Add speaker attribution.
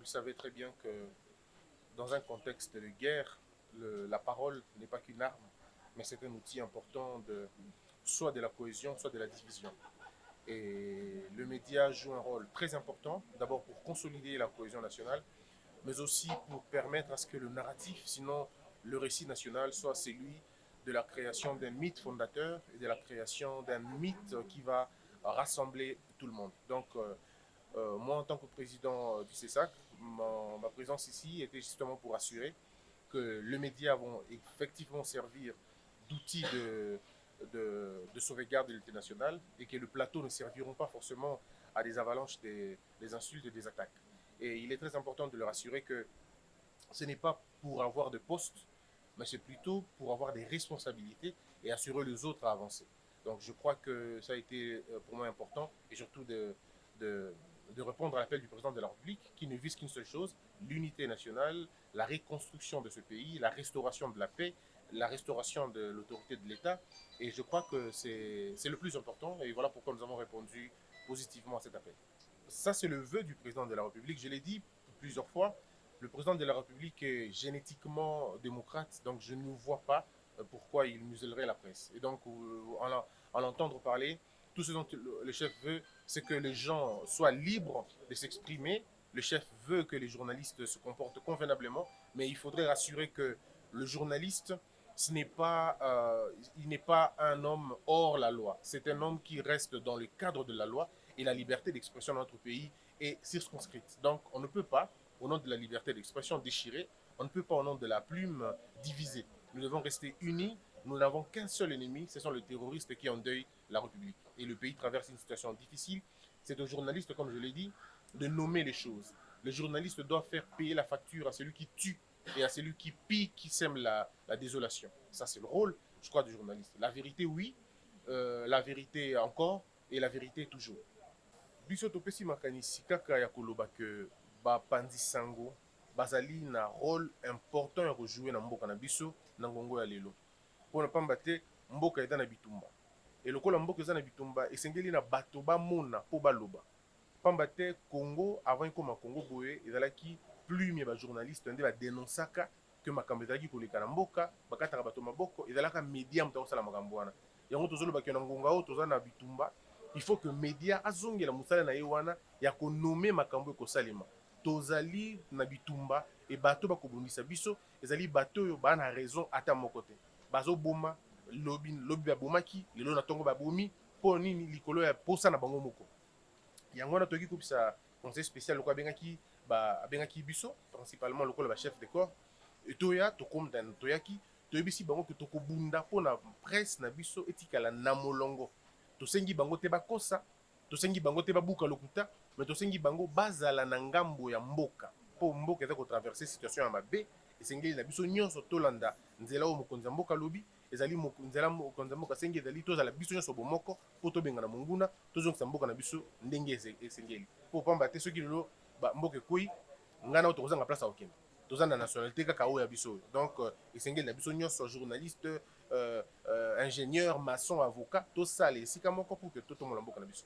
Speaker 1: savez très bien que dans un contexte de guerre, la parole n'est pas qu'une arme, mais c'est un outil important soit de la cohésion, soit de la division. Et le média joue un rôle très important, d'abord pour consolider la cohésion nationale, mais aussi pour permettre à ce que le narratif, sinon le récit national, soit celui de la création d'un mythe fondateur et de la création d'un mythe qui va rassembler tout le monde. Donc, moi, en tant que président du CESAC, ma présence ici était justement pour assurer que les médias vont effectivement servir d'outils de sauvegarde de l'unité nationale et que le plateau ne serviront pas forcément à des avalanches, des insultes et des attaques. Et il est très important de leur assurer que ce n'est pas pour avoir de postes, mais c'est plutôt pour avoir des responsabilités et assurer les autres à avancer. Donc je crois que ça a été pour moi important et surtout de, de répondre à l'appel du président de la République qui ne vise qu'une seule chose, l'unité nationale, la reconstruction de ce pays, la restauration de la paix, la restauration de l'autorité de l'État. Et je crois que c'est le plus important et voilà pourquoi nous avons répondu positivement à cet appel. Ça, c'est le vœu du président de la République. Je l'ai dit plusieurs fois, le président de la République est génétiquement démocrate, donc je ne vois pas pourquoi il musellerait la presse. Et donc, en l'entendre parler, tout ce dont le chef veut, c'est que les gens soient libres de s'exprimer. Le chef veut que les journalistes se comportent convenablement, mais il faudrait rassurer que le journaliste, il n'est pas un homme hors la loi. C'est un homme qui reste dans le cadre de la loi et la liberté d'expression dans notre pays est circonscrite. Donc, on ne peut pas, au nom de la liberté d'expression, déchirer. On ne peut pas, au nom de la plume, diviser. Nous devons rester unis. Nous n'avons qu'un seul ennemi, ce sont les terroristes qui endeuillent la République. Et le pays traverse une situation difficile. C'est aux journalistes, comme je l'ai dit, de nommer les choses. Le journaliste doit faire payer la facture à celui qui tue et à celui qui pille, qui sème la désolation. Ça, c'est le rôle, je crois, du journaliste. La vérité, oui. La vérité encore. Et la vérité, toujours. Biso topesi makanisi kaka ya koloba ke bapanzi sango bazali na rôle important ya kojouer na mboka na biso na ngongo ya lelo mpona pamba te mboka eza na bitumba e lokola mboka eza na bitumba esengeli na bato bamona mpo baloba pamba te congo avant ekóma congo boye ezalaki plume ya bajournaliste nde badenonsaka ke makambo ezalaki koleka na mboka bakataka bato maboko ezalaka media moto akosala makambo wana yango tozolobaki na ngonga oyo toza na bitumba il faut que média azongela mosala na ye wana ya konome makambo ekosalema tozali na bitumba e bato bakobundisa biso ezali bato oyo baa na raison ata moko te bazoboma lobi babomaki lelo na ntongo babomi mpo nini likolo ya posa na bango moko yango wana toki kopesa conseil spécial lokola abengaki biso principalement lokola bachef de corps toya tokomdana toyaki toyebisi bango ke tokobunda mpona presse na biso etikala na molongo tosengi bango te bakosa tosengi bango te babuka lokuta me tosengi bango bazala na ngambo ya mboka mpo mboka eza kotraverse situation ya mabe esengeli na biso nyonso tolanda nzela oyo mokonzi ya mboka alobi ezali nzela mokonzi ya mboka asengi ezali tozala biso nyonso bomoko mpo tobengana monguna tozongisa mboka na biso ndenge esengeli mpo pamba te soki lelo mboka ekwei ngai nao tokozanga place ya kokende toza na nationalité kaka oyo ya biso oyo donc esengeli na biso nyonso journaliste ingénieur maçon avocat tosala esika moko pour que totombola mboka na biso